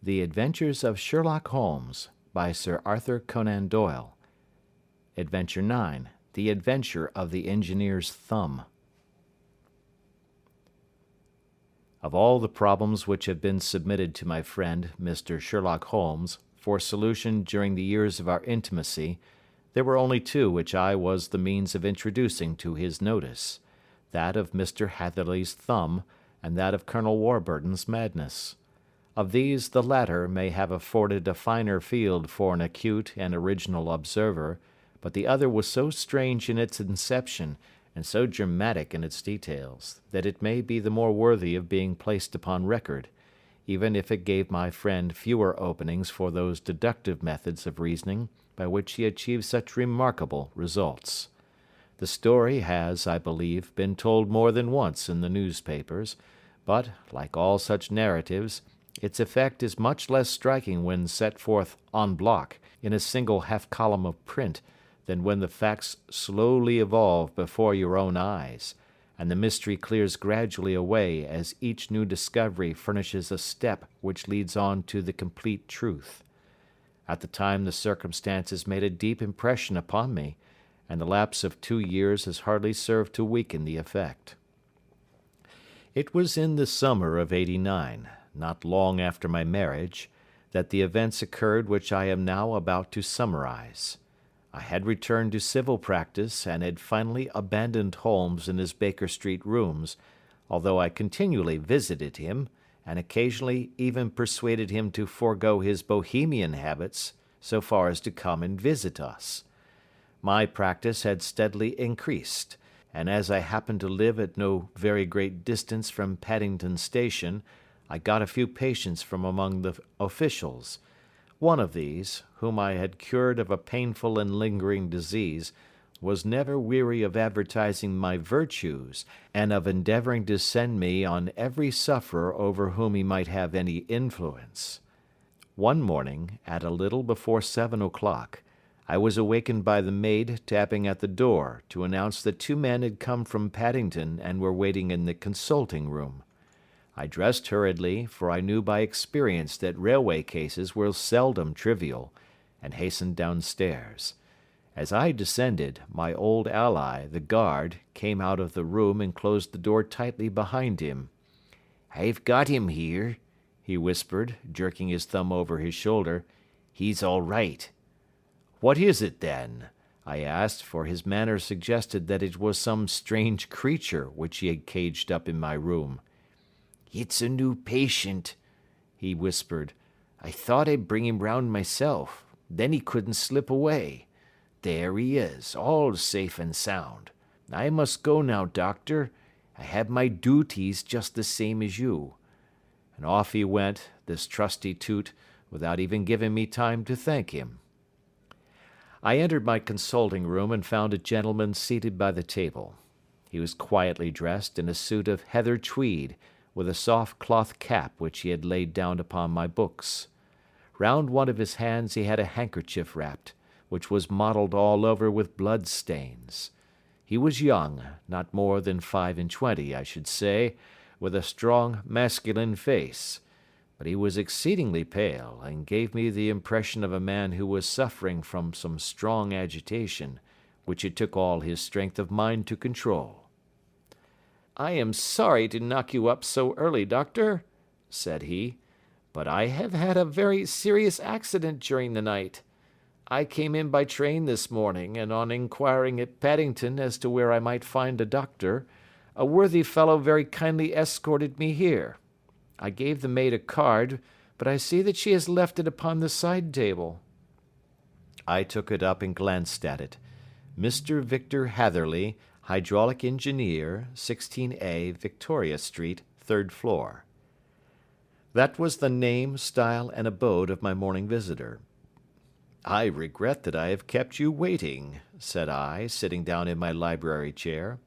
The Adventures of Sherlock Holmes, by Sir Arthur Conan Doyle. Adventure 9. The Adventure of the Engineer's Thumb. Of all the problems which have been submitted to my friend, Mr. Sherlock Holmes, for solution during the years of our intimacy, there were only two which I was the means of introducing to his notice, that of Mr. Hatherley's thumb, and that of Colonel Warburton's madness. Of these the latter may have afforded a finer field for an acute and original observer, but the other was so strange in its inception, and so dramatic in its details, that it may be the more worthy of being placed upon record, even if it gave my friend fewer openings for those deductive methods of reasoning by which he achieved such remarkable results. The story has, I believe, been told more than once in the newspapers, but, like all such narratives, its effect is much less striking when set forth en bloc in a single half-column of print than when the facts slowly evolve before your own eyes, and the mystery clears gradually away as each new discovery furnishes a step which leads on to the complete truth. At the time the circumstances made a deep impression upon me, and the lapse of 2 years has hardly served to weaken the effect. It was in the summer of '89, not long after my marriage, that the events occurred which I am now about to summarize. I had returned to civil practice and had finally abandoned Holmes in his Baker Street rooms, although I continually visited him, and occasionally even persuaded him to forego his bohemian habits so far as to come and visit us. My practice had steadily increased, and as I happened to live at no very great distance from Paddington Station, I got a few patients from among the officials. One of these, whom I had cured of a painful and lingering disease, was never weary of advertising my virtues, and of endeavouring to send me on every sufferer over whom he might have any influence. One morning, at a little before 7 o'clock, I was awakened by the maid tapping at the door to announce that 2 men had come from Paddington and were waiting in the consulting room. I dressed hurriedly, for I knew by experience that railway cases were seldom trivial, and hastened downstairs. As I descended, my old ally, the guard, came out of the room and closed the door tightly behind him. "I've got him here," he whispered, jerking his thumb over his shoulder. "He's all right." "What is it, then?" I asked, for his manner suggested that it was some strange creature which he had caged up in my room. "It's a new patient," he whispered. "I thought I'd bring him round myself. Then he couldn't slip away. There he is, all safe and sound. I must go now, doctor. I have my duties just the same as you." And off he went, this trusty toot, without even giving me time to thank him. I entered my consulting room and found a gentleman seated by the table. He was quietly dressed in a suit of heather tweed, with a soft cloth cap which he had laid down upon my books. Round one of his hands he had a handkerchief wrapped, which was mottled all over with blood stains. He was young, not more than 25, I should say, with a strong masculine face, but he was exceedingly pale, and gave me the impression of a man who was suffering from some strong agitation, which it took all his strength of mind to control. "I am sorry to knock you up so early, doctor," said he, "but I have had a very serious accident during the night. I came in by train this morning, and on inquiring at Paddington as to where I might find a doctor, a worthy fellow very kindly escorted me here. I gave the maid a card, but I see that she has left it upon the side table." I took it up and glanced at it. Mr. Victor Hatherley, Hydraulic Engineer, 16A, Victoria Street, 3rd floor. That was the name, style, and abode of my morning visitor. "I regret that I have kept you waiting," said I, sitting down in my library chair.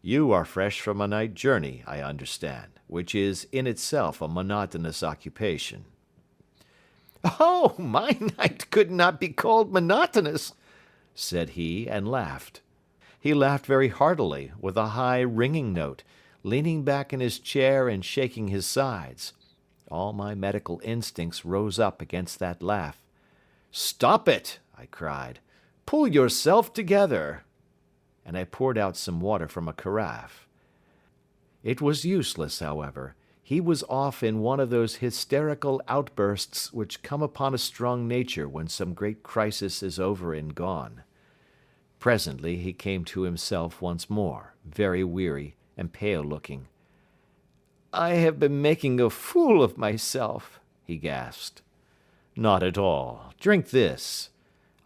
"You are fresh from a night journey, I understand, which is in itself a monotonous occupation." "Oh, my night could not be called monotonous," said he, and laughed. He laughed very heartily, with a high, ringing note, leaning back in his chair and shaking his sides. All my medical instincts rose up against that laugh. "Stop it!" I cried. "Pull yourself together!" And I poured out some water from a carafe. It was useless, however. He was off in one of those hysterical outbursts which come upon a strong nature when some great crisis is over and gone. Presently he came to himself once more, very weary and pale-looking. "I have been making a fool of myself," he gasped. "Not at all. Drink this."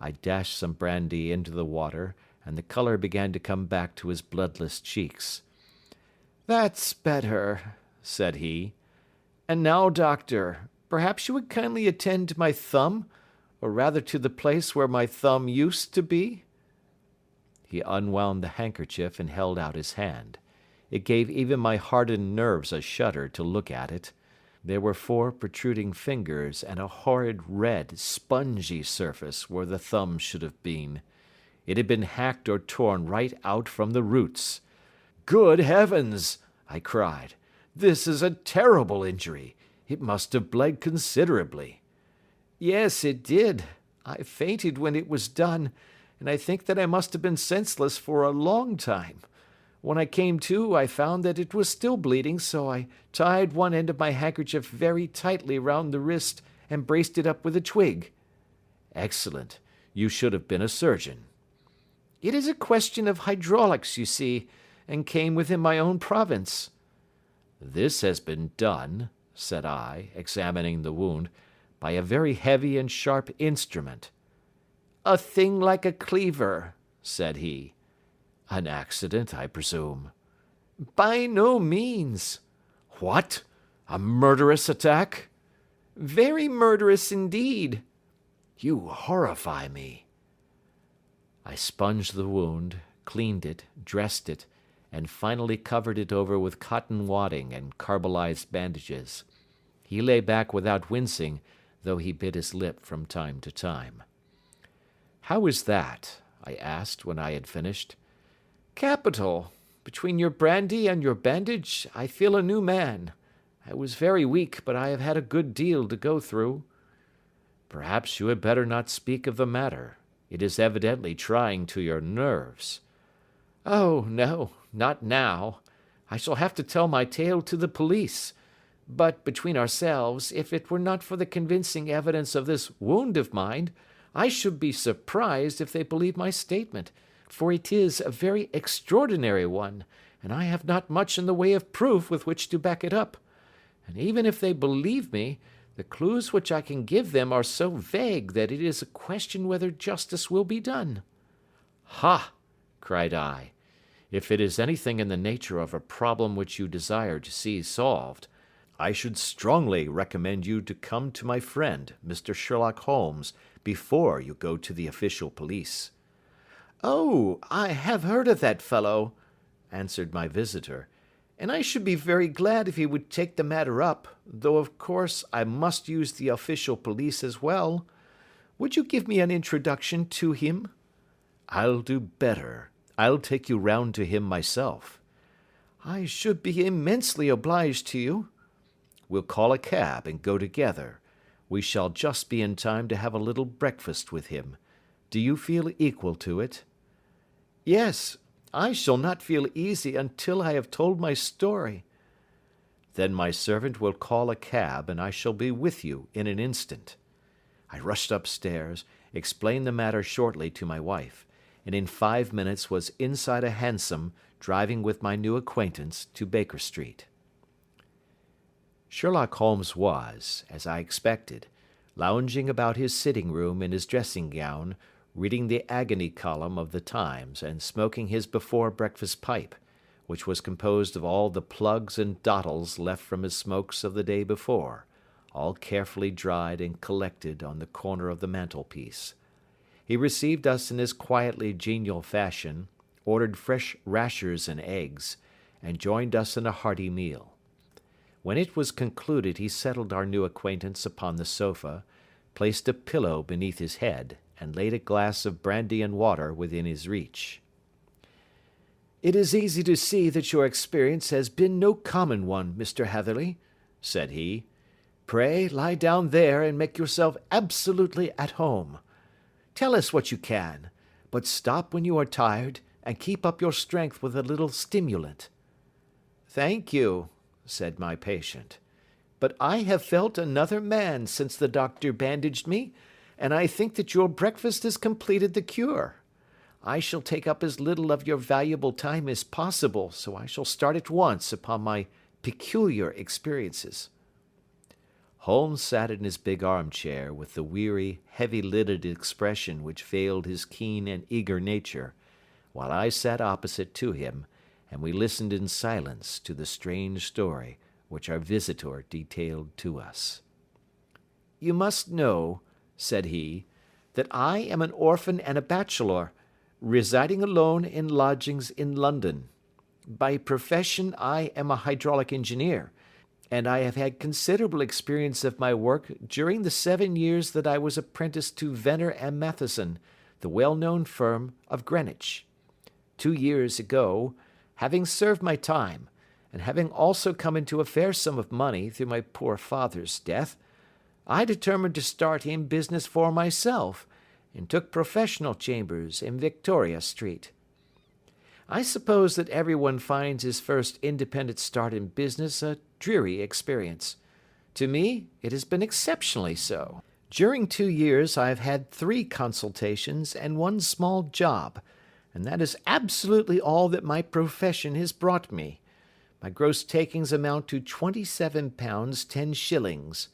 I dashed some brandy into the water, and the colour began to come back to his bloodless cheeks. "That's better," said he. "And now, doctor, perhaps you would kindly attend to my thumb, or rather to the place where my thumb used to be?" He unwound the handkerchief and held out his hand. It gave even my hardened nerves a shudder to look at it. There were 4 protruding fingers and a horrid red, spongy surface where the thumb should have been. It had been hacked or torn right out from the roots. "Good heavens!" I cried. "This is a terrible injury. It must have bled considerably." "Yes, it did. I fainted when it was done, and I think that I must have been senseless for a long time. When I came to, I found that it was still bleeding, so I tied one end of my handkerchief very tightly round the wrist and braced it up with a twig." "Excellent. You should have been a surgeon." "It is a question of hydraulics, you see, and came within my own province." "This has been done," said I, examining the wound, "by a very heavy and sharp instrument." "A thing like a cleaver," said he. "An accident, I presume?" "By no means." "What? A murderous attack?" "Very murderous indeed." "You horrify me." I sponged the wound, cleaned it, dressed it, and finally covered it over with cotton wadding and carbolized bandages. He lay back without wincing, though he bit his lip from time to time. "How is that?" I asked when I had finished. "Capital. Between your brandy and your bandage, I feel a new man. I was very weak, but I have had a good deal to go through." "Perhaps you had better not speak of the matter. It is evidently trying to your nerves." "Oh, no, not now. I shall have to tell my tale to the police. But, between ourselves, if it were not for the convincing evidence of this wound of mine, I should be surprised if they believe my statement, for it is a very extraordinary one, and I have not much in the way of proof with which to back it up. And even if they believe me, the clues which I can give them are so vague that it is a question whether justice will be done." "Ha!" cried I. "If it is anything in the nature of a problem which you desire to see solved, I should strongly recommend you to come to my friend, Mr. Sherlock Holmes, before you go to the official police." "Oh, I have heard of that fellow," answered my visitor, "and I should be very glad if he would take the matter up, though of course I must use the official police as well. Would you give me an introduction to him?" "I'll do better. I'll take you round to him myself." "I should be immensely obliged to you." "We'll call a cab and go together. We shall just be in time to have a little breakfast with him. Do you feel equal to it?" "Yes, I shall not feel easy until I have told my story." "Then my servant will call a cab and I shall be with you in an instant." I rushed upstairs, explained the matter shortly to my wife, and in 5 minutes was inside a hansom driving with my new acquaintance to Baker Street. Sherlock Holmes was, as I expected, lounging about his sitting room in his dressing gown, reading the agony column of the Times and smoking his before-breakfast pipe, which was composed of all the plugs and dottles left from his smokes of the day before, all carefully dried and collected on the corner of the mantelpiece. He received us in his quietly genial fashion, ordered fresh rashers and eggs, and joined us in a hearty meal. When it was concluded he settled our new acquaintance upon the sofa, placed a pillow beneath his head, and laid a glass of brandy and water within his reach. "It is easy to see that your experience has been no common one, Mr. Hatherley," said he. Pray lie down there and make yourself absolutely at home. Tell us what you can, but stop when you are tired and keep up your strength with a little stimulant." "Thank you," said my patient, "but I have felt another man since the doctor bandaged me, and I think that your breakfast has completed the cure. I shall take up as little of your valuable time as possible, so I shall start at once upon my peculiar experiences." Holmes sat in his big armchair with the weary, heavy-lidded expression which veiled his keen and eager nature, while I sat opposite to him, and we listened in silence to the strange story which our visitor detailed to us. "You must know," said he, "that I am an orphan and a bachelor, residing alone in lodgings in London. By profession I am a hydraulic engineer, and I have had considerable experience of my work during the 7 years that I was apprenticed to Venner and Matheson, the well-known firm of Greenwich. 2 years ago, having served my time, and having also come into a fair sum of money through my poor father's death, I determined to start in business for myself, and took professional chambers in Victoria Street. I suppose that everyone finds his first independent start in business a dreary experience. To me, it has been exceptionally so. During 2 years I have had 3 consultations and 1 small job, and that is absolutely all that my profession has brought me. My gross takings amount to £27 10s.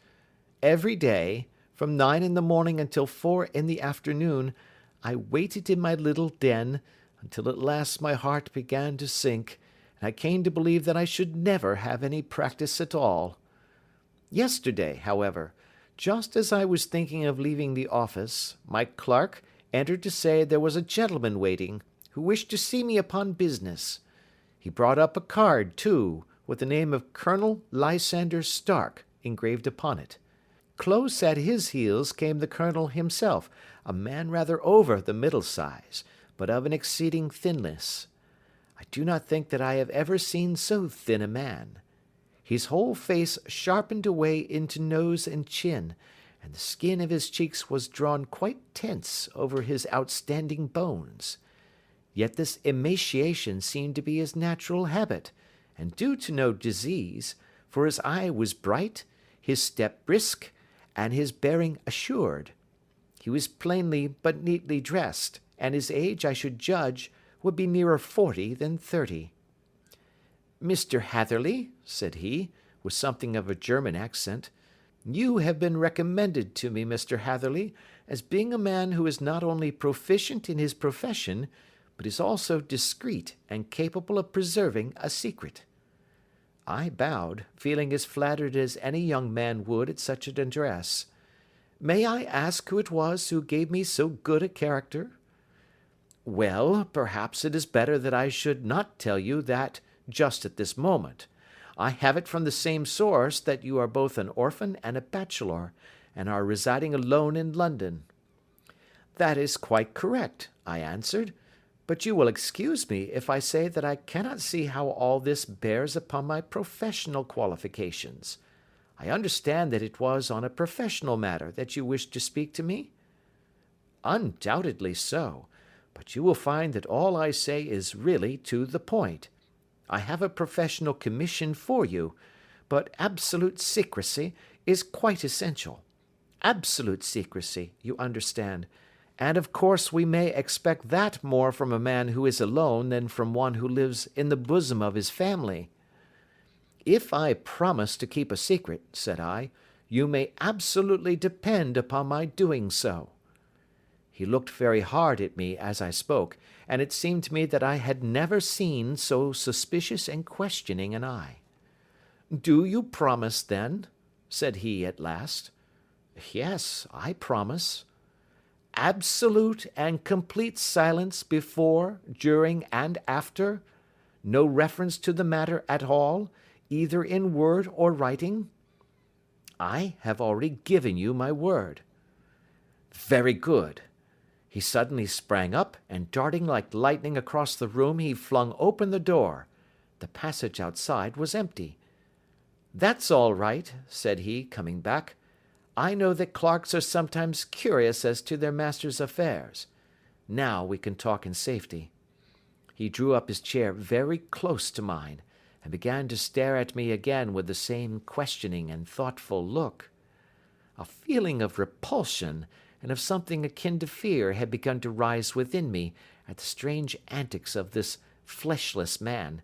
Every day, from 9 in the morning until 4 in the afternoon, I waited in my little den, until at last my heart began to sink, and I came to believe that I should never have any practice at all. Yesterday, however, just as I was thinking of leaving the office, my clerk entered to say there was a gentleman waiting, who wished to see me upon business. He brought up a card, too, with the name of Colonel Lysander Stark engraved upon it. Close at his heels came the colonel himself, a man rather over the middle size, but of an exceeding thinness. I do not think that I have ever seen so thin a man. His whole face sharpened away into nose and chin, and the skin of his cheeks was drawn quite tense over his outstanding bones. Yet this emaciation seemed to be his natural habit, and due to no disease, for his eye was bright, his step brisk, and his bearing assured. He was plainly but neatly dressed, and his age, I should judge, would be nearer 40 than 30. "Mr. Hatherley," said he, with something of a German accent, "you have been recommended to me, Mr. Hatherley, as being a man who is not only proficient in his profession, but is also discreet and capable of preserving a secret." I bowed, feeling as flattered as any young man would at such an address. "May I ask who it was who gave me so good a character?" "Well, perhaps it is better that I should not tell you that just at this moment. I have it from the same source that you are both an orphan and a bachelor, and are residing alone in London." "That is quite correct," I answered, "but you will excuse me if I say that I cannot see how all this bears upon my professional qualifications. I understand that it was on a professional matter that you wished to speak to me?" "Undoubtedly so, but you will find that all I say is really to the point. I have a professional commission for you, but absolute secrecy is quite essential. Absolute secrecy, you understand, and of course we may expect that more from a man who is alone than from one who lives in the bosom of his family." "If I promise to keep a secret," said I, "you may absolutely depend upon my doing so." He looked very hard at me as I spoke, and it seemed to me that I had never seen so suspicious and questioning an eye. "Do you promise, then?" said he at last. "Yes, I promise." "Absolute and complete silence before, during, and after? No reference to the matter at all, either in word or writing?" "I have already given you my word." "Very good." He suddenly sprang up, and darting like lightning across the room, he flung open the door. The passage outside was empty. "That's all right," said he, coming back. "I know that clerks are sometimes curious as to their master's affairs. Now we can talk in safety." He drew up his chair very close to mine, and began to stare at me again with the same questioning and thoughtful look. A feeling of repulsion and of something akin to fear had begun to rise within me at the strange antics of this fleshless man.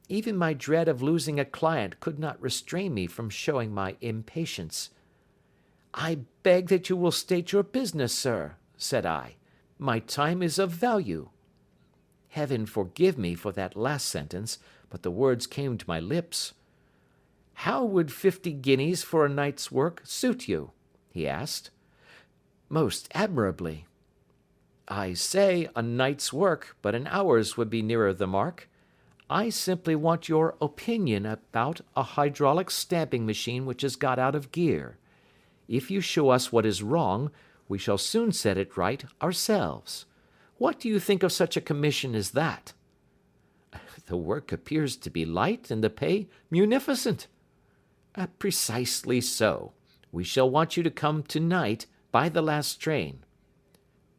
Even my dread of losing a client could not restrain me from showing my impatience. "I beg that you will state your business, sir," said I. "My time is of value." Heaven forgive me for that last sentence, but the words came to my lips. "How would 50 guineas for a night's work suit you?" he asked. "Most admirably." "I say a night's work, but an hour's would be nearer the mark. I simply want your opinion about a hydraulic stamping machine which has got out of gear. If you show us what is wrong, we shall soon set it right ourselves. What do you think of such a commission as that?" "The work appears to be light and the pay munificent." "Precisely so. We shall want you to come tonight by the last train."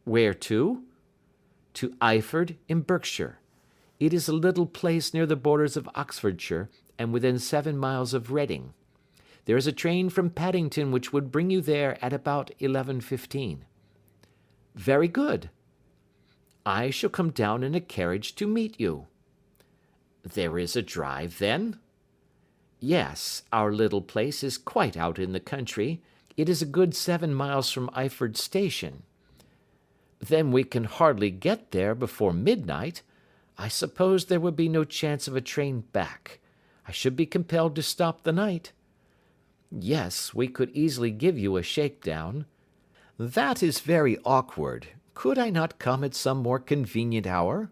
"Where to?" "To Eford in Berkshire. It is a little place near the borders of Oxfordshire, and within 7 miles of Reading. There is a train from Paddington which would bring you there at about 11:15. "Very good." "I shall come down in a carriage to meet you." "There is a drive, then?" "Yes, our little place is quite out in the country. It is a good 7 miles from Eford station." "Then we can hardly get there before midnight. I suppose there would be no chance of a train back. I should be compelled to stop the night." "Yes, we could easily give you a shakedown." "That is very awkward. Could I not come at some more convenient hour?"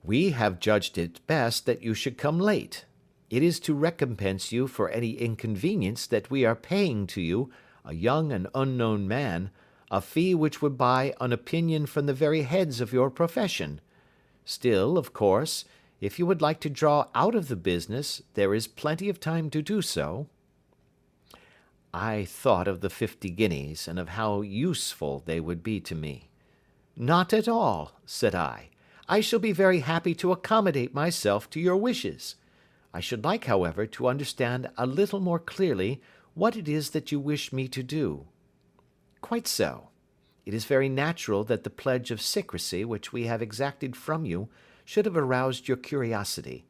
"We have judged it best that you should come late. It is to recompense you for any inconvenience that we are paying to you, a young and unknown man, a fee which would buy an opinion from the very heads of your profession. Still, of course, if you would like to draw out of the business, there is plenty of time to do so." I thought of the 50 guineas, and of how useful they would be to me. "Not at all," said I. "I shall be very happy to accommodate myself to your wishes. I should like, however, to understand a little more clearly what it is that you wish me to do." "Quite so. It is very natural that the pledge of secrecy which we have exacted from you should have aroused your curiosity.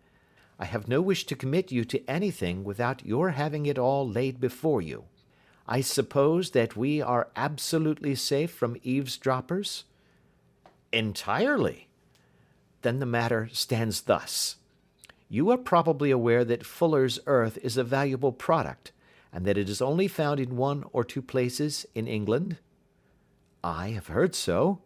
I have no wish to commit you to anything without your having it all laid before you. I suppose that we are absolutely safe from eavesdroppers?" "Entirely." "Then the matter stands thus. You are probably aware that Fuller's earth is a valuable product, and that it is only found in 1 or 2 places in England?" "I have heard so."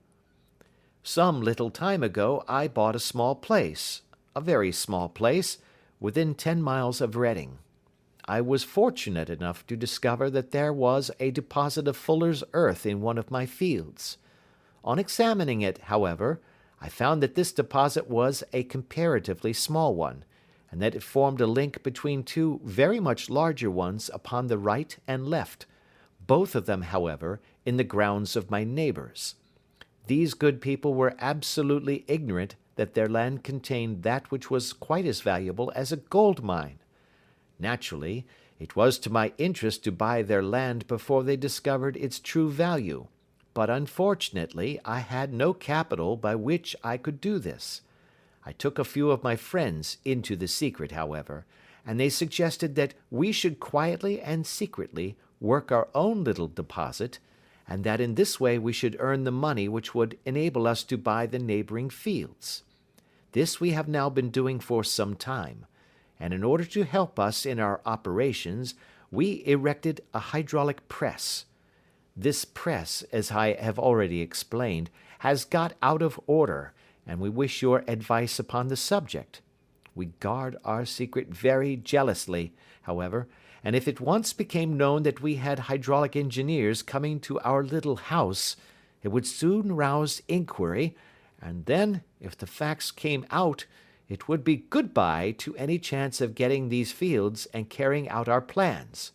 "Some little time ago I bought a small place, a very small place, within 10 miles of Reading. I was fortunate enough to discover that there was a deposit of Fuller's earth in one of my fields. On examining it, however, I found that this deposit was a comparatively small one, and that it formed a link between 2 very much larger ones upon the right and left, both of them, however, in the grounds of my neighbours. These good people were absolutely ignorant that their land contained that which was quite as valuable as a gold mine. Naturally, it was to my interest to buy their land before they discovered its true value, but unfortunately I had no capital by which I could do this. I took a few of my friends into the secret, however, and they suggested that we should quietly and secretly work our own little deposit, and that in this way we should earn the money which would enable us to buy the neighbouring fields. This we have now been doing for some time, and in order to help us in our operations, we erected a hydraulic press. This press, as I have already explained, has got out of order, and we wish your advice upon the subject. We guard our secret very jealously, however, and if it once became known that we had hydraulic engineers coming to our little house, it would soon rouse inquiry, and then, if the facts came out, It would be good-bye to any chance of getting these fields and carrying out our plans.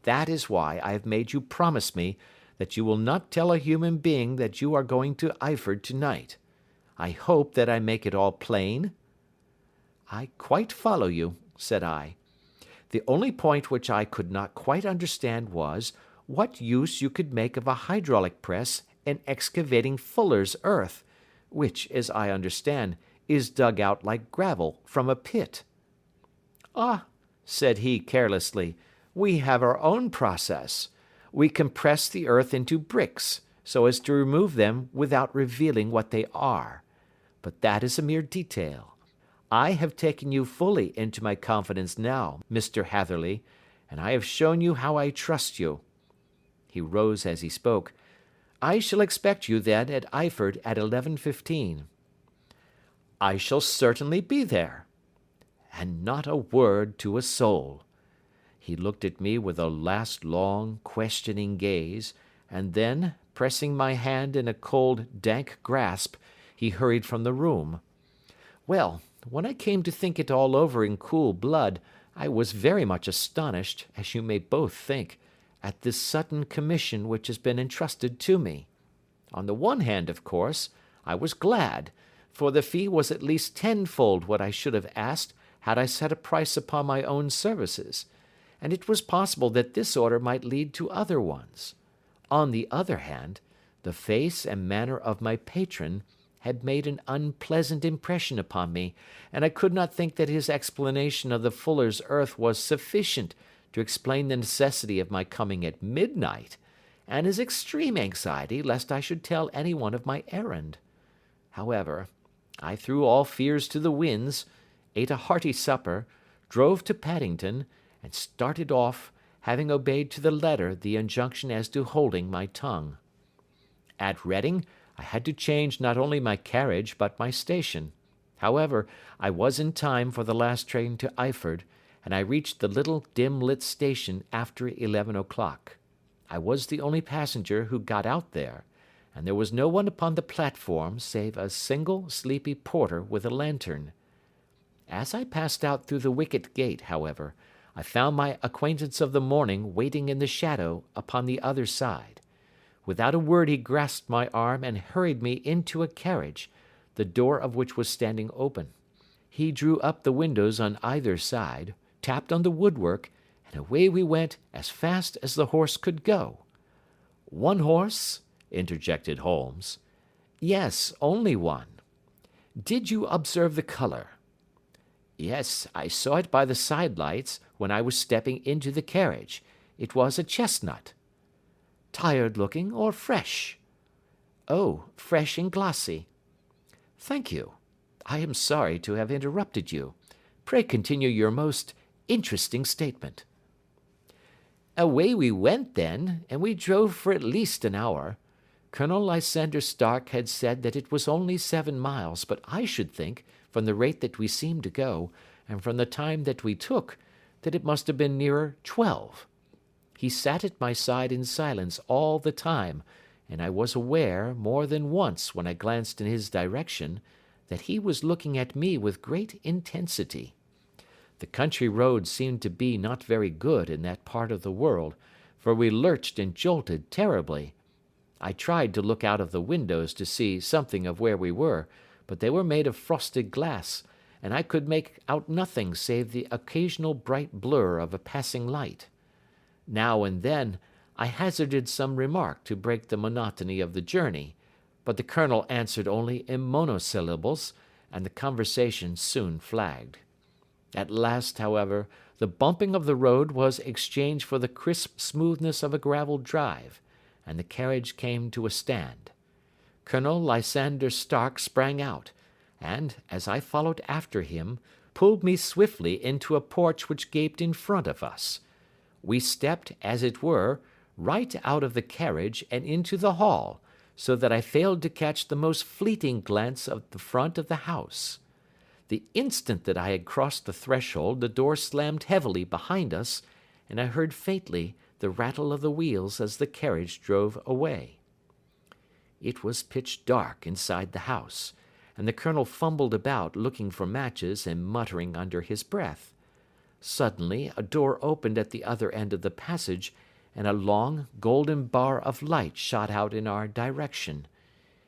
That is why I have made you promise me that you will not tell a human being that you are going to Eford tonight. I hope that I make it all plain?" "I quite follow you," said I. "The only point which I could not quite understand was what use you could make of a hydraulic press in excavating fuller's earth, which, as I understand, is dug out like gravel from a pit." "Ah," said he carelessly, "we have our own process. We compress the earth into bricks, so as to remove them without revealing what they are. But that is a mere detail. I have taken you fully into my confidence now, Mr. Hatherley, and I have shown you how I trust you." He rose as he spoke. "I shall expect you, then, at Eford at 11:15. "I shall certainly be there." "And not a word to a soul." He looked at me with a last long, questioning gaze, and then, pressing my hand in a cold, dank grasp, he hurried from the room. Well, when I came to think it all over in cool blood, I was very much astonished, as you may both think, at this sudden commission which has been entrusted to me. On the one hand, of course, I was glad, for the fee was at least tenfold what I should have asked had I set a price upon my own services, and it was possible that this order might lead to other ones. On the other hand, the face and manner of my patron had made an unpleasant impression upon me, and I could not think that his explanation of the fuller's earth was sufficient to explain the necessity of my coming at midnight, and his extreme anxiety lest I should tell any one of my errand. However, I threw all fears to the winds, ate a hearty supper, drove to Paddington, and started off, having obeyed to the letter the injunction as to holding my tongue. At Reading, I had to change not only my carriage but my station. However, I was in time for the last train to Eford, and I reached the little dim-lit station after 11 o'clock. I was the only passenger who got out there, and there was no one upon the platform save a single sleepy porter with a lantern. As I passed out through the wicket gate, however, I found my acquaintance of the morning waiting in the shadow upon the other side. Without a word he grasped my arm and hurried me into a carriage, the door of which was standing open. He drew up the windows on either side, tapped on the woodwork, and away we went as fast as the horse could go. "One horse?" interjected Holmes. "Yes, only one." "Did you observe the colour?" "Yes, I saw it by the side lights when I was stepping into the carriage. It was a chestnut." "Tired looking or fresh?" "Oh, fresh and glossy." "Thank you. I am sorry to have interrupted you. Pray continue your most interesting statement." "Away we went then, and we drove for at least an hour. Colonel Lysander Stark had said that it was only 7 miles, but I should think, from the rate that we seemed to go, and from the time that we took, that it must have been nearer 12. He sat at my side in silence all the time, and I was aware, more than once when I glanced in his direction, that he was looking at me with great intensity. The country roads seemed to be not very good in that part of the world, for we lurched and jolted terribly. I tried to look out of the windows to see something of where we were, but they were made of frosted glass, and I could make out nothing save the occasional bright blur of a passing light. Now and then I hazarded some remark to break the monotony of the journey, but the colonel answered only in monosyllables, and the conversation soon flagged. At last, however, the bumping of the road was exchanged for the crisp smoothness of a gravelled drive, and the carriage came to a stand. Colonel Lysander Stark sprang out, and, as I followed after him, pulled me swiftly into a porch which gaped in front of us. We stepped, as it were, right out of the carriage and into the hall, so that I failed to catch the most fleeting glance of the front of the house. The instant that I had crossed the threshold, the door slammed heavily behind us, and I heard faintly the rattle of the wheels as the carriage drove away. It was pitch dark inside the house, and the colonel fumbled about, looking for matches and muttering under his breath. Suddenly a door opened at the other end of the passage, and a long, golden bar of light shot out in our direction.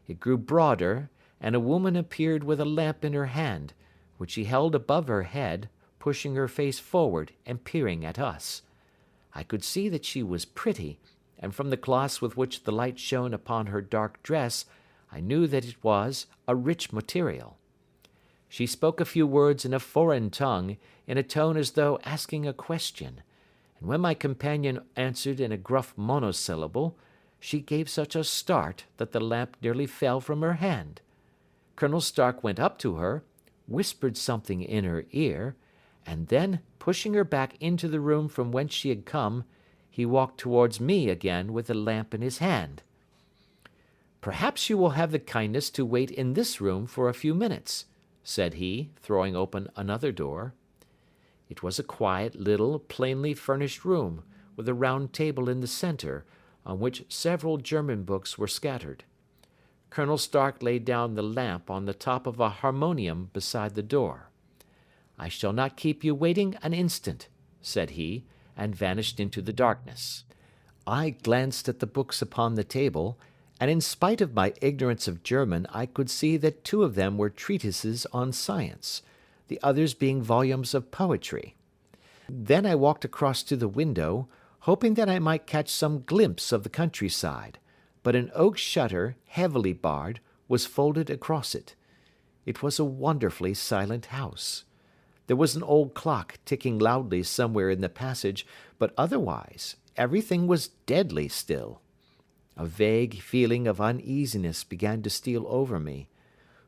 It grew broader, and a woman appeared with a lamp in her hand, which she held above her head, pushing her face forward and peering at us. I could see that she was pretty, and from the gloss with which the light shone upon her dark dress, I knew that it was a rich material. She spoke a few words in a foreign tongue, in a tone as though asking a question, and when my companion answered in a gruff monosyllable, she gave such a start that the lamp nearly fell from her hand. Colonel Stark went up to her, whispered something in her ear, and then, pushing her back into the room from whence she had come, he walked towards me again with the lamp in his hand. "Perhaps you will have the kindness to wait in this room for a few minutes," said he, throwing open another door. It was a quiet, little, plainly furnished room, with a round table in the centre, on which several German books were scattered. Colonel Stark laid down the lamp on the top of a harmonium beside the door. "I shall not keep you waiting an instant," said he, and vanished into the darkness. I glanced at the books upon the table, and in spite of my ignorance of German I could see that 2 of them were treatises on science, the others being volumes of poetry. Then I walked across to the window, hoping that I might catch some glimpse of the countryside, but an oak shutter, heavily barred, was folded across it. It was a wonderfully silent house. There was an old clock ticking loudly somewhere in the passage, but otherwise everything was deadly still. A vague feeling of uneasiness began to steal over me.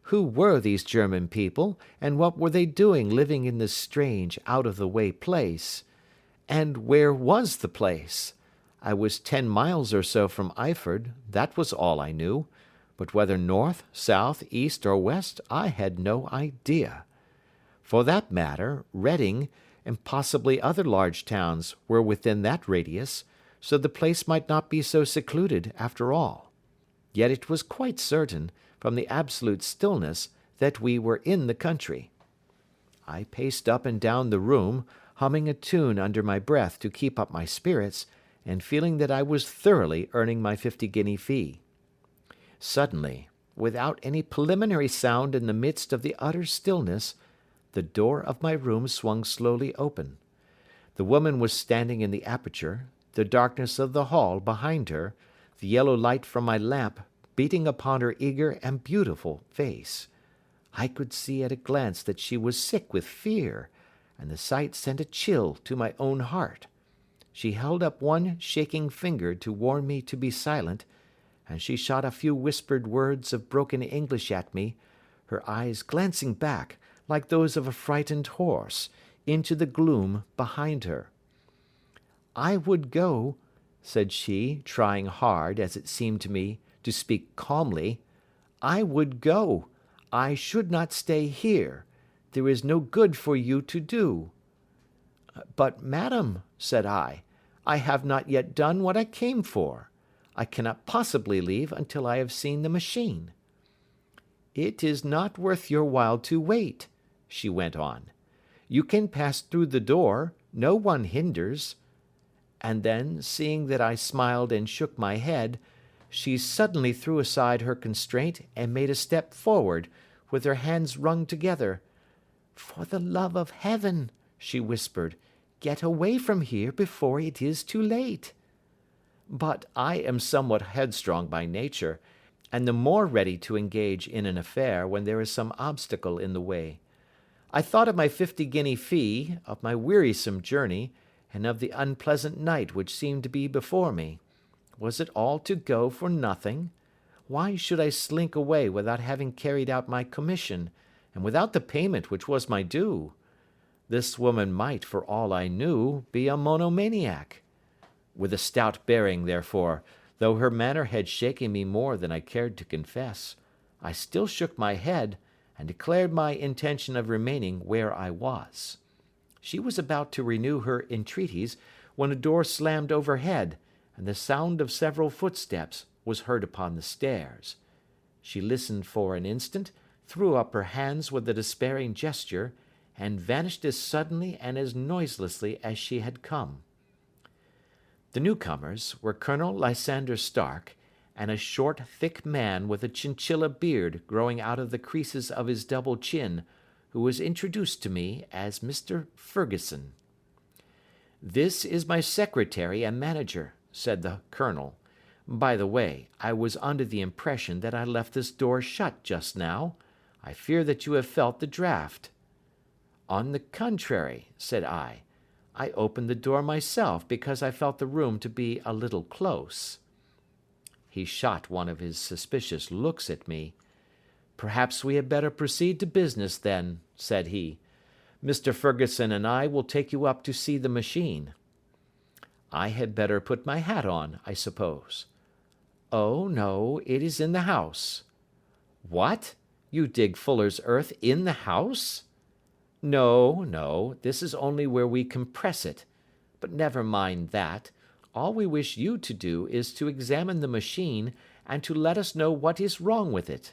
Who were these German people, and what were they doing living in this strange, out-of-the-way place? And where was the place? I was 10 miles or so from Eford, that was all I knew, but whether north, south, east, or west, I had no idea. For that matter, Reading, and possibly other large towns, were within that radius, so the place might not be so secluded after all. Yet it was quite certain, from the absolute stillness, that we were in the country. I paced up and down the room, humming a tune under my breath to keep up my spirits, and feeling that I was thoroughly earning my 50-guinea fee. Suddenly, without any preliminary sound in the midst of the utter stillness, the door of my room swung slowly open. The woman was standing in the aperture, the darkness of the hall behind her, the yellow light from my lamp beating upon her eager and beautiful face. I could see at a glance that she was sick with fear, and the sight sent a chill to my own heart. She held up one shaking finger to warn me to be silent, and she shot a few whispered words of broken English at me, her eyes glancing back, like those of a frightened horse, into the gloom behind her. "I would go," said she, trying hard, as it seemed to me, to speak calmly. "I would go. I should not stay here. There is no good for you to do." "But, madam," said I have not yet done what I came for. I cannot possibly leave until I have seen the machine." "It is not worth your while to wait," she went on. "You can pass through the door, no one hinders." And then, seeing that I smiled and shook my head, she suddenly threw aside her constraint and made a step forward, with her hands wrung together. "For the love of heaven," she whispered, "get away from here before it is too late." But I am somewhat headstrong by nature, and the more ready to engage in an affair when there is some obstacle in the way. I thought of my 50-guinea fee, of my wearisome journey, and of the unpleasant night which seemed to be before me. Was it all to go for nothing? Why should I slink away without having carried out my commission, and without the payment which was my due? This woman might, for all I knew, be a monomaniac. With a stout bearing, therefore, though her manner had shaken me more than I cared to confess, I still shook my head, and declared my intention of remaining where I was. She was about to renew her entreaties, when a door slammed overhead, and the sound of several footsteps was heard upon the stairs. She listened for an instant, threw up her hands with a despairing gesture, and vanished as suddenly and as noiselessly as she had come. The newcomers were Colonel Lysander Stark and a short, thick man with a chinchilla beard growing out of the creases of his double chin, who was introduced to me as Mr. Ferguson. "This is my secretary and manager," said the colonel. "By the way, I was under the impression that I left this door shut just now. I fear that you have felt the draught." "On the contrary," said I opened the door myself because I felt the room to be a little close." He shot one of his suspicious looks at me. "Perhaps we had better proceed to business then," said he. "Mr. Ferguson and I will take you up to see the machine." "I had better put my hat on, I suppose." "Oh, no, it is in the house." "What? You dig fuller's earth in the house?" "No, no, this is only where we compress it. But never mind that. All we wish you to do is to examine the machine and to let us know what is wrong with it."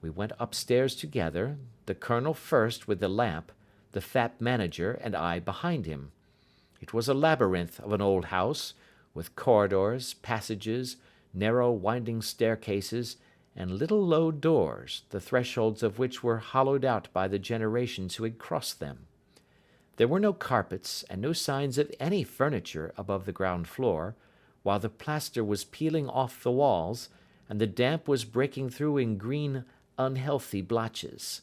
We went upstairs together, the colonel first with the lamp, the fat manager and I behind him. It was a labyrinth of an old house, with corridors, passages, narrow winding staircases, and little low doors, the thresholds of which were hollowed out by the generations who had crossed them. There were no carpets and no signs of any furniture above the ground floor, while the plaster was peeling off the walls, and the damp was breaking through in green, unhealthy blotches.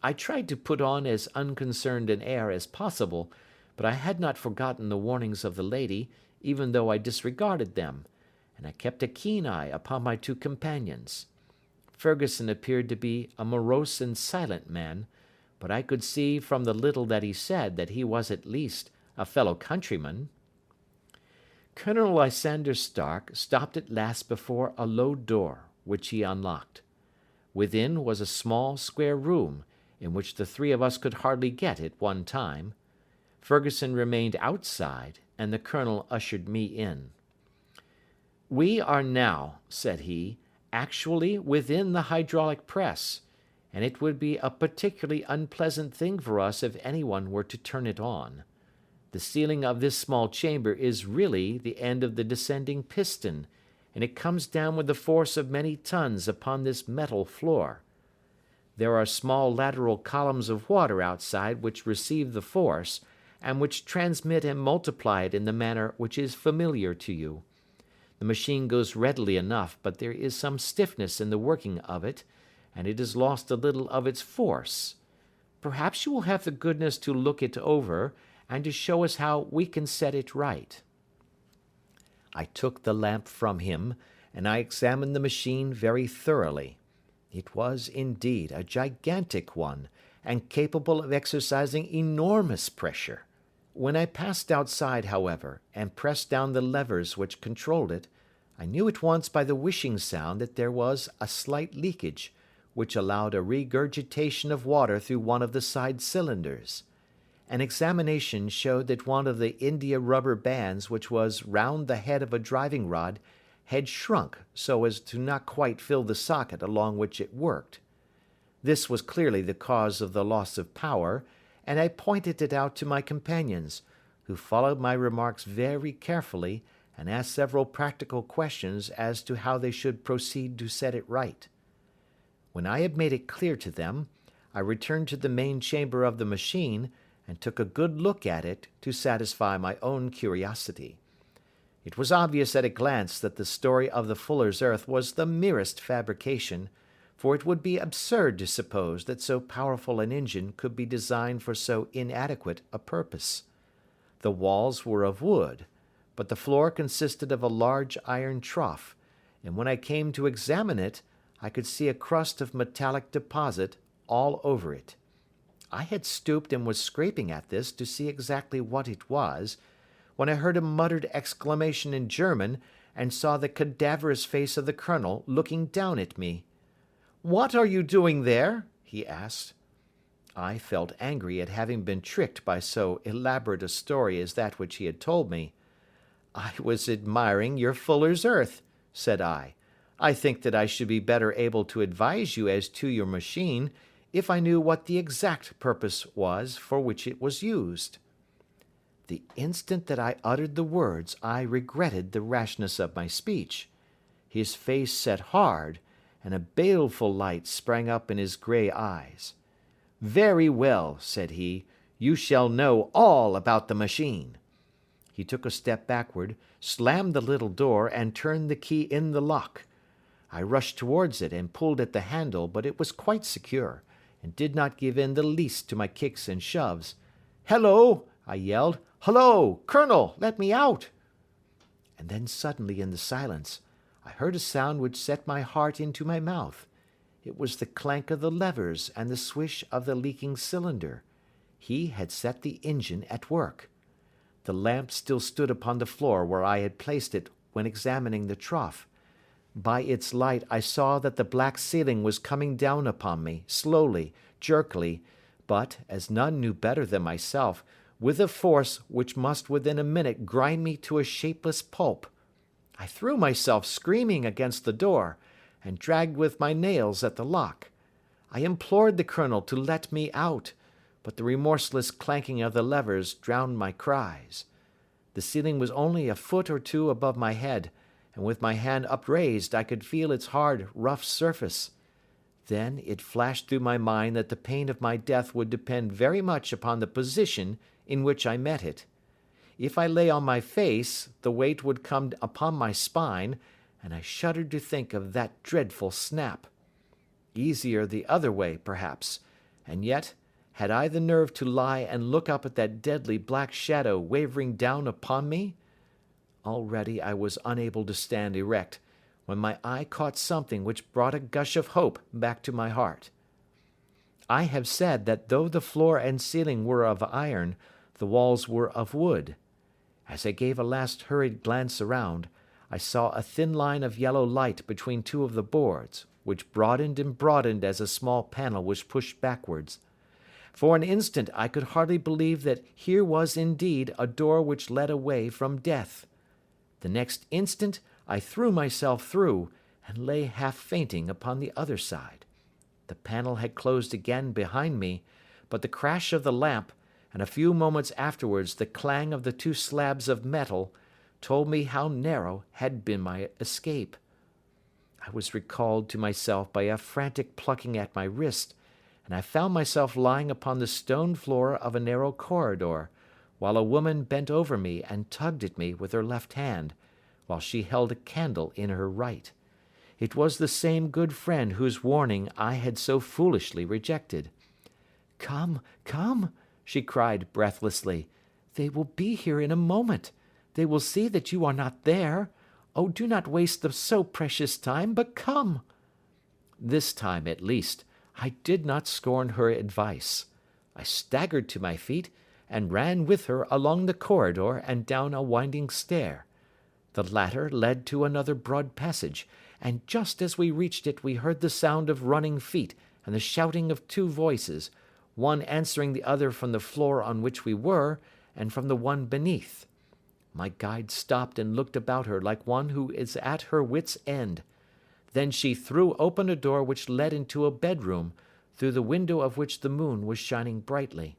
I tried to put on as unconcerned an air as possible, but I had not forgotten the warnings of the lady, even though I disregarded them, and I kept a keen eye upon my two companions. Ferguson appeared to be a morose and silent man, but I could see from the little that he said that he was at least a fellow countryman. Colonel Lysander Stark stopped at last before a low door, which he unlocked. Within was a small, square room, in which the three of us could hardly get at one time. Ferguson remained outside, and the colonel ushered me in. "We are now," said he, "actually within the hydraulic press, and it would be a particularly unpleasant thing for us if anyone were to turn it on. The ceiling of this small chamber is really the end of the descending piston, and it comes down with the force of many tons upon this metal floor. There are small lateral columns of water outside which receive the force, and which transmit and multiply it in the manner which is familiar to you. The machine goes readily enough, but there is some stiffness in the working of it, and it has lost a little of its force. Perhaps you will have the goodness to look it over, and to show us how we can set it right." I took the lamp from him, and I examined the machine very thoroughly. It was, indeed, a gigantic one, and capable of exercising enormous pressure. When I passed outside, however, and pressed down the levers which controlled it, I knew at once by the whishing sound that there was a slight leakage, which allowed a regurgitation of water through one of the side cylinders. An examination showed that one of the india rubber bands which was round the head of a driving rod had shrunk so as to not quite fill the socket along which it worked. This was clearly the cause of the loss of power, and I pointed it out to my companions, who followed my remarks very carefully and asked several practical questions as to how they should proceed to set it right. When I had made it clear to them, I returned to the main chamber of the machine and took a good look at it to satisfy my own curiosity. It was obvious at a glance that the story of the fuller's earth was the merest fabrication, for it would be absurd to suppose that so powerful an engine could be designed for so inadequate a purpose. The walls were of wood, but the floor consisted of a large iron trough, and when I came to examine it, I could see a crust of metallic deposit all over it. I had stooped and was scraping at this to see exactly what it was, when I heard a muttered exclamation in German and saw the cadaverous face of the colonel looking down at me. "What are you doing there?" he asked. I felt angry at having been tricked by so elaborate a story as that which he had told me. "I was admiring your fuller's earth," said I. I think that I should be better able to advise you as to your machine if I knew what the exact purpose was for which it was used." The instant that I uttered the words, I regretted the rashness of my speech. His face set hard, and a baleful light sprang up in his grey eyes. "Very well," said he, "you shall know all about the machine." He took a step backward, slammed the little door, and turned the key in the lock. I rushed towards it and pulled at the handle, but it was quite secure, and did not give in the least to my kicks and shoves. "Hello!" I yelled. "Hullo! Colonel, let me out!" And then suddenly in the silence, I heard a sound which set my heart into my mouth. It was the clank of the levers and the swish of the leaking cylinder. He had set the engine at work. The lamp still stood upon the floor where I had placed it when examining the trough. By its light I saw that the black ceiling was coming down upon me, slowly, jerkily, but, as none knew better than myself, with a force which must within a minute grind me to a shapeless pulp. I threw myself screaming against the door, and dragged with my nails at the lock. I implored the colonel to let me out, but the remorseless clanking of the levers drowned my cries. The ceiling was only a foot or two above my head, and with my hand upraised I could feel its hard, rough surface. Then it flashed through my mind that the pain of my death would depend very much upon the position in which I met it. If I lay on my face, the weight would come upon my spine, and I shuddered to think of that dreadful snap. Easier the other way, perhaps, and yet, had I the nerve to lie and look up at that deadly black shadow wavering down upon me? Already I was unable to stand erect, when my eye caught something which brought a gush of hope back to my heart. I have said that though the floor and ceiling were of iron, the walls were of wood. As I gave a last hurried glance around, I saw a thin line of yellow light between two of the boards, which broadened and broadened as a small panel was pushed backwards. For an instant I could hardly believe that here was indeed a door which led away from death. The next instant I threw myself through, and lay half fainting upon the other side. The panel had closed again behind me, but the crash of the lamp, and a few moments afterwards the clang of the two slabs of metal, told me how narrow had been my escape. I was recalled to myself by a frantic plucking at my wrist, and I found myself lying upon the stone floor of a narrow corridor, while a woman bent over me and tugged at me with her left hand, while she held a candle in her right. It was the same good friend whose warning I had so foolishly rejected. "Come, come," she cried breathlessly. "They will be here in a moment. They will see that you are not there. Oh, do not waste the so precious time, but come." This time, at least, I did not scorn her advice. I staggered to my feet, and ran with her along the corridor and down a winding stair. The latter led to another broad passage, and just as we reached it we heard the sound of running feet and the shouting of two voices, one answering the other from the floor on which we were, and from the one beneath. My guide stopped and looked about her like one who is at her wit's end. Then she threw open a door which led into a bedroom, through the window of which the moon was shining brightly.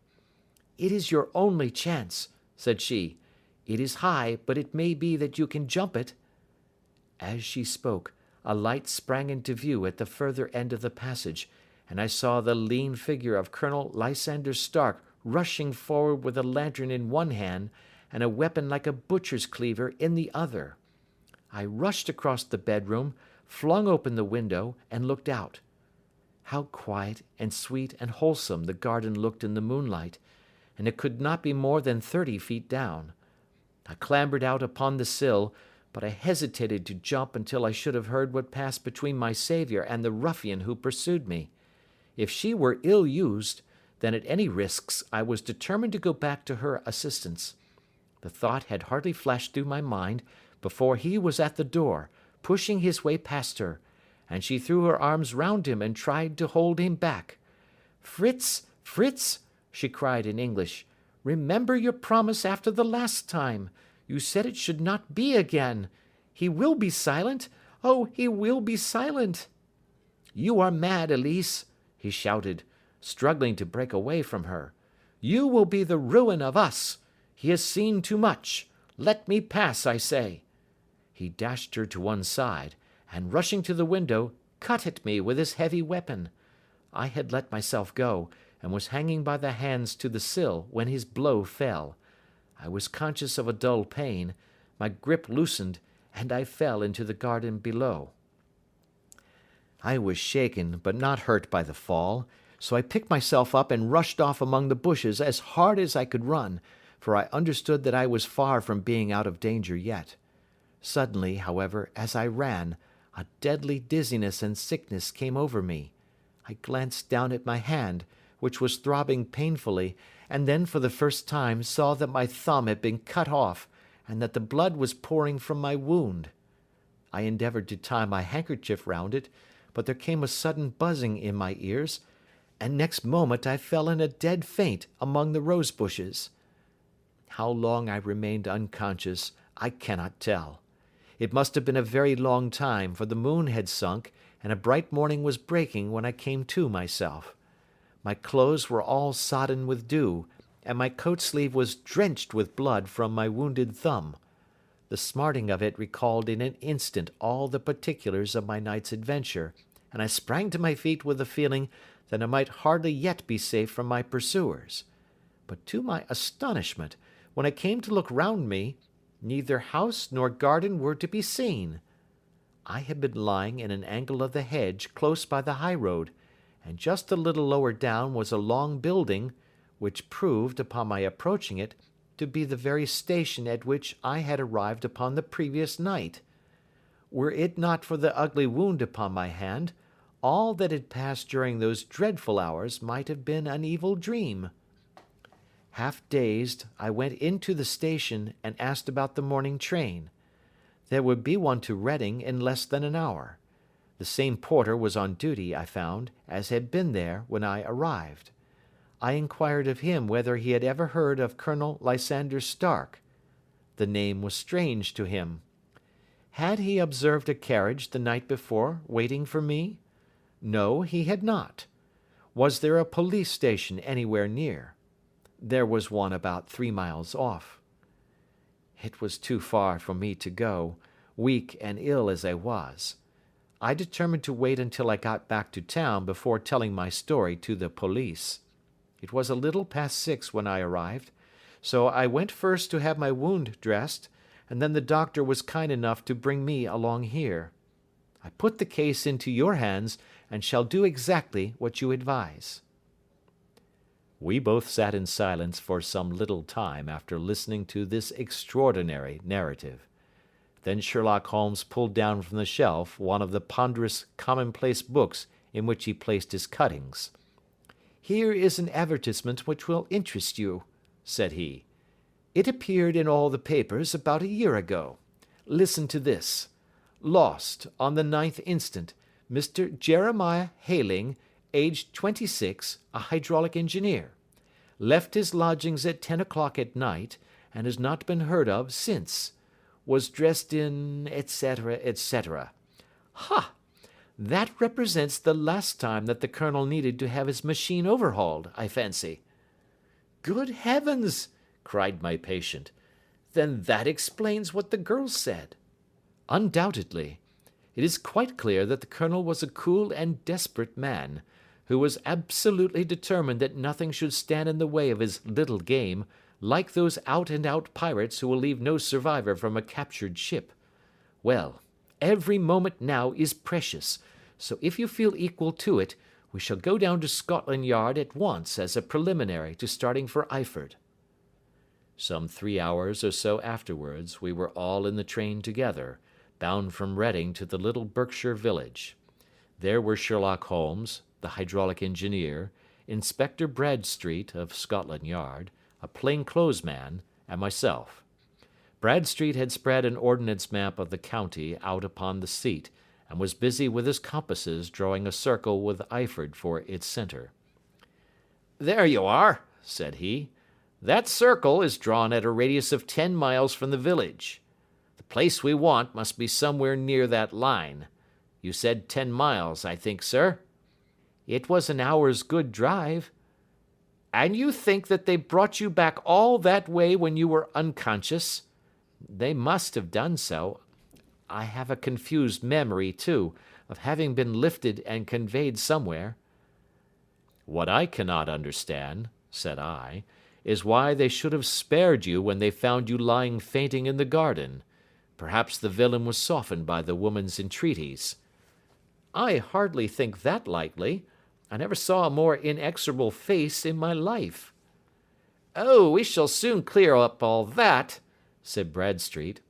"It is your only chance," said she. "It is high, but it may be that you can jump it." As she spoke, a light sprang into view at the further end of the passage, and I saw the lean figure of Colonel Lysander Stark rushing forward with a lantern in one hand and a weapon like a butcher's cleaver in the other. I rushed across the bedroom, flung open the window, and looked out. How quiet and sweet and wholesome the garden looked in the moonlight, and it could not be more than 30 feet down. I clambered out upon the sill, but I hesitated to jump until I should have heard what passed between my saviour and the ruffian who pursued me. If she were ill used, then at any risks I was determined to go back to her assistance. The thought had hardly flashed through my mind before he was at the door, pushing his way past her, and she threw her arms round him and tried to hold him back. "Fritz, Fritz," she cried in English, "remember your promise after the last time. You said it should not be again. He will be silent. Oh, he will be silent!" "You are mad, Elise," he shouted, struggling to break away from her. "You will be the ruin of us. He has seen too much. Let me pass, I say." He dashed her to one side, and rushing to the window, cut at me with his heavy weapon. I had let myself go, and was hanging by the hands to the sill, when his blow fell. I was conscious of a dull pain, my grip loosened, and I fell into the garden below. I was shaken, but not hurt by the fall, so I picked myself up and rushed off among the bushes as hard as I could run, for I understood that I was far from being out of danger yet. Suddenly, however, as I ran, a deadly dizziness and sickness came over me. I glanced down at my hand, which was throbbing painfully, and then for the first time saw that my thumb had been cut off, and that the blood was pouring from my wound. I endeavoured to tie my handkerchief round it, but there came a sudden buzzing in my ears, and next moment I fell in a dead faint among the rose bushes. How long I remained unconscious, I cannot tell. It must have been a very long time, for the moon had sunk, and a bright morning was breaking when I came to myself. My clothes were all sodden with dew, and my coat sleeve was drenched with blood from my wounded thumb. The smarting of it recalled in an instant all the particulars of my night's adventure, and I sprang to my feet with the feeling that I might hardly yet be safe from my pursuers. But to my astonishment, when I came to look round me, neither house nor garden were to be seen. I had been lying in an angle of the hedge close by the high road, and just a little lower down was a long building, which proved, upon my approaching it, to be the very station at which I had arrived upon the previous night. Were it not for the ugly wound upon my hand, all that had passed during those dreadful hours might have been an evil dream. Half dazed, I went into the station and asked about the morning train. There would be one to Reading in less than an hour. The same porter was on duty, I found, as had been there when I arrived. I inquired of him whether he had ever heard of Colonel Lysander Stark. The name was strange to him. Had he observed a carriage the night before waiting for me? No, he had not. Was there a police station anywhere near? There was one about 3 miles off. It was too far for me to go, weak and ill as I was. I determined to wait until I got back to town before telling my story to the police. It was a little past 6 when I arrived, so I went first to have my wound dressed, and then the doctor was kind enough to bring me along here. I put the case into your hands, and shall do exactly what you advise." We both sat in silence for some little time after listening to this extraordinary narrative. Then Sherlock Holmes pulled down from the shelf one of the ponderous commonplace books in which he placed his cuttings. "Here is an advertisement which will interest you," said he. "It appeared in all the papers about a year ago. Listen to this. 'Lost, on the 9th instant, Mr. Jeremiah Hayling, aged 26, a hydraulic engineer. Left his lodgings at 10 o'clock at night, and has not been heard of since. Was dressed in, etc., etc.' Ha! That represents the last time that the Colonel needed to have his machine overhauled, I fancy." "Good heavens!" cried my patient. "Then that explains what the girl said." "Undoubtedly. It is quite clear that the Colonel was a cool and desperate man, who was absolutely determined that nothing should stand in the way of his little game, like those out-and-out pirates who will leave no survivor from a captured ship. Well, every moment now is precious, so if you feel equal to it, we shall go down to Scotland Yard at once as a preliminary to starting for Eford." Some 3 hours or so afterwards we were all in the train together, bound from Reading to the little Berkshire village. There were Sherlock Holmes, the hydraulic engineer, Inspector Bradstreet of Scotland Yard, a plain-clothes man, and myself. Bradstreet had spread an ordnance map of the county out upon the seat, and was busy with his compasses drawing a circle with Eford for its centre. "There you are," said he. "That circle is drawn at a radius of 10 miles from the village. The place we want must be somewhere near that line. You said 10 miles, I think, sir?" "It was an hour's good drive." "And you think that they brought you back all that way when you were unconscious?" "They must have done so. I have a confused memory, too, of having been lifted and conveyed somewhere." "What I cannot understand," said I, "is why they should have spared you when they found you lying fainting in the garden. Perhaps the villain was softened by the woman's entreaties." "I hardly think that likely. I never saw a more inexorable face in my life." "Oh, we shall soon clear up all that," said Bradstreet.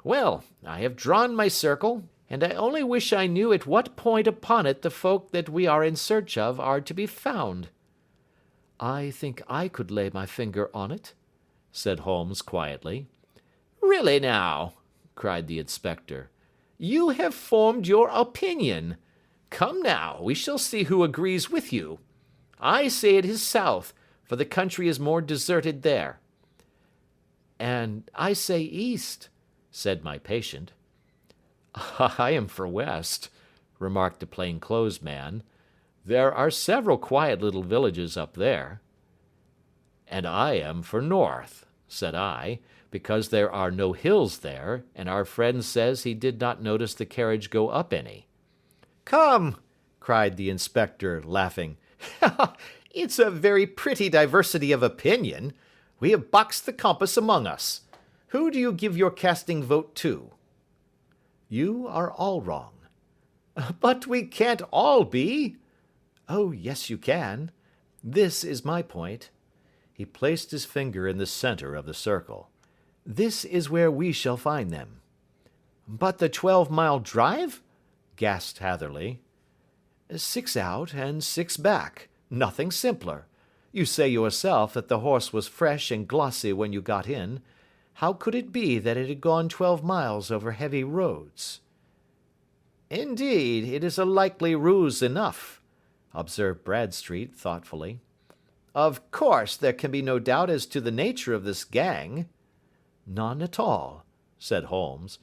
"Well, I have drawn my circle, and I only wish I knew at what point upon it the folk that we are in search of are to be found." "I think I could lay my finger on it," said Holmes quietly. "Really now," cried the inspector, "you have formed your opinion. Come now, we shall see who agrees with you. I say it is south, for the country is more deserted there." "And I say east," said my patient. "I am for west," remarked the plain-clothes man. "There are several quiet little villages up there." "And I am for north," said I, "because there are no hills there, and our friend says he did not notice the carriage go up any." "Come," cried the inspector, laughing, "it's a very pretty diversity of opinion. We have boxed the compass among us. Who do you give your casting vote to?" "You are all wrong." "But we can't all be." "Oh, yes, you can. This is my point." He placed his finger in the center of the circle. "This is where we shall find them." "But the 12-mile drive?" gasped Hatherley. 6 out and 6 back. Nothing simpler. You say yourself that the horse was fresh and glossy when you got in. How could it be that it had gone 12 miles over heavy roads?" "Indeed, it is a likely ruse enough," observed Bradstreet thoughtfully. "Of course, there can be no doubt as to the nature of this gang." "None at all," said Holmes.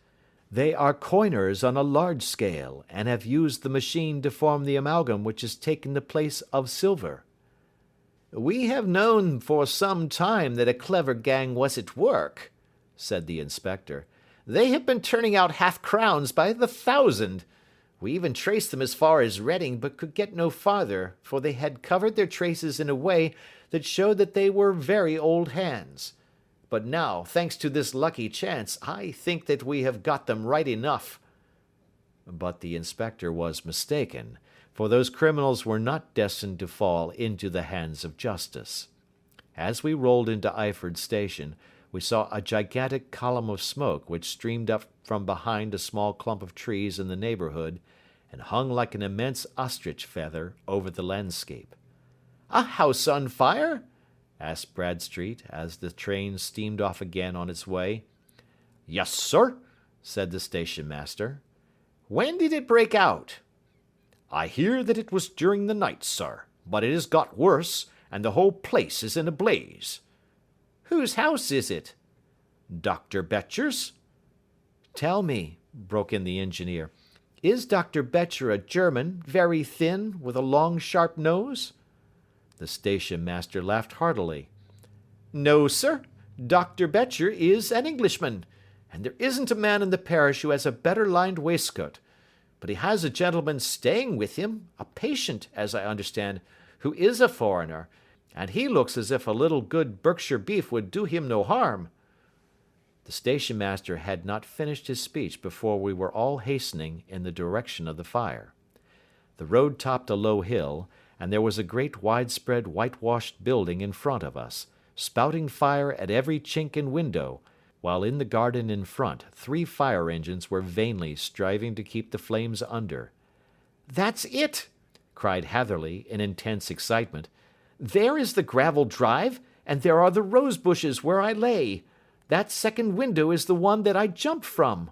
"They are coiners on a large scale, and have used the machine to form the amalgam which has taken the place of silver." "We have known for some time that a clever gang was at work," said the inspector. "They have been turning out half-crowns by the thousand. We even traced them as far as Reading, but could get no farther, for they had covered their traces in a way that showed that they were very old hands. But now, thanks to this lucky chance, I think that we have got them right enough." But the inspector was mistaken, for those criminals were not destined to fall into the hands of justice. As we rolled into Eford station, we saw a gigantic column of smoke which streamed up from behind a small clump of trees in the neighbourhood, and hung like an immense ostrich feather over the landscape. "A house on fire?" asked Bradstreet, as the train steamed off again on its way. "Yes, sir," said the station master. "When did it break out?" "I hear that it was during the night, sir, but it has got worse, and the whole place is in a blaze." "Whose house is it?" "Dr. Betcher's." "Tell me," broke in the engineer, "is Dr. Betcher a German, very thin, with a long sharp nose?" The station master laughed heartily. "No, sir. Dr. Betcher is an Englishman, and there isn't a man in the parish who has a better lined waistcoat. But he has a gentleman staying with him, a patient, as I understand, who is a foreigner, and he looks as if a little good Berkshire beef would do him no harm." The station master had not finished his speech before we were all hastening in the direction of the fire. The road topped a low hill, and there was a great widespread whitewashed building in front of us, spouting fire at every chink and window, while in the garden in front 3 fire engines were vainly striving to keep the flames under. "That's it!" cried Hatherley, in intense excitement. "There is the gravel drive, and there are the rose bushes where I lay. That second window is the one that I jumped from."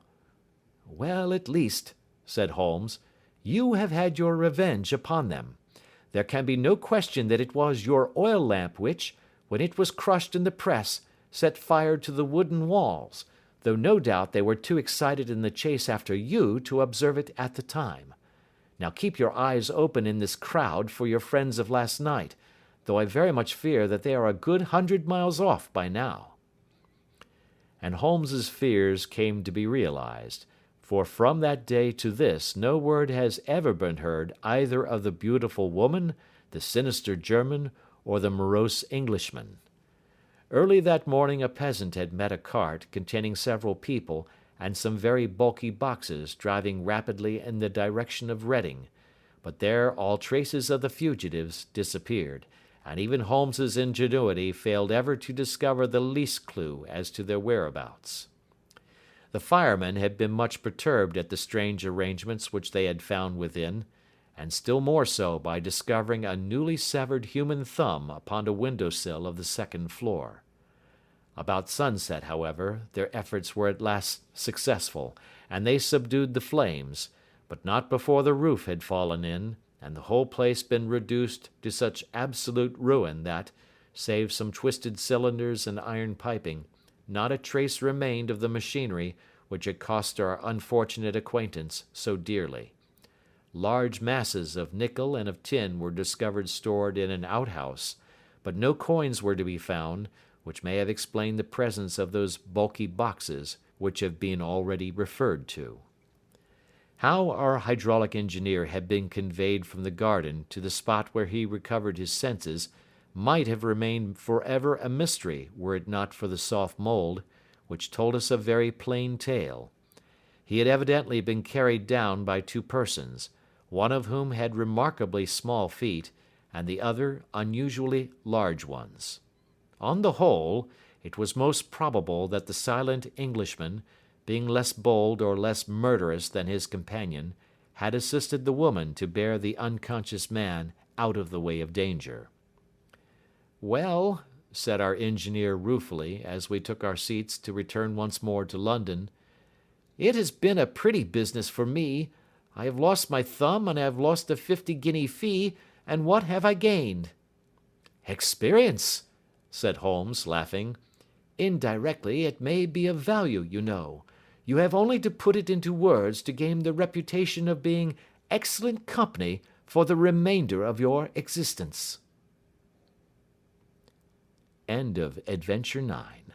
"Well, at least," said Holmes, "you have had your revenge upon them. There can be no question that it was your oil lamp which, when it was crushed in the press, set fire to the wooden walls, though no doubt they were too excited in the chase after you to observe it at the time. Now keep your eyes open in this crowd for your friends of last night, though I very much fear that they are a good 100 miles off by now." And Holmes's fears came to be realized, for from that day to this no word has ever been heard either of the beautiful woman, the sinister German, or the morose Englishman. Early that morning a peasant had met a cart containing several people and some very bulky boxes driving rapidly in the direction of Reading, but there all traces of the fugitives disappeared, and even Holmes's ingenuity failed ever to discover the least clue as to their whereabouts. The firemen had been much perturbed at the strange arrangements which they had found within, and still more so by discovering a newly severed human thumb upon a window-sill of the second floor. About sunset, however, their efforts were at last successful, and they subdued the flames, but not before the roof had fallen in, and the whole place been reduced to such absolute ruin that, save some twisted cylinders and iron piping, not a trace remained of the machinery which had cost our unfortunate acquaintance so dearly. Large masses of nickel and of tin were discovered stored in an outhouse, but no coins were to be found, which may have explained the presence of those bulky boxes which have been already referred to. How our hydraulic engineer had been conveyed from the garden to the spot where he recovered his senses might have remained forever a mystery were it not for the soft mould, which told us a very plain tale. He had evidently been carried down by two persons, one of whom had remarkably small feet, and the other unusually large ones. On the whole, it was most probable that the silent Englishman, being less bold or less murderous than his companion, had assisted the woman to bear the unconscious man out of the way of danger. "Well," said our engineer ruefully, as we took our seats to return once more to London, "it has been a pretty business for me. I have lost my thumb, and I have lost a 50-guinea fee, and what have I gained?" "Experience," said Holmes, laughing. "Indirectly it may be of value, you know. You have only to put it into words to gain the reputation of being excellent company for the remainder of your existence." End of Adventure 9.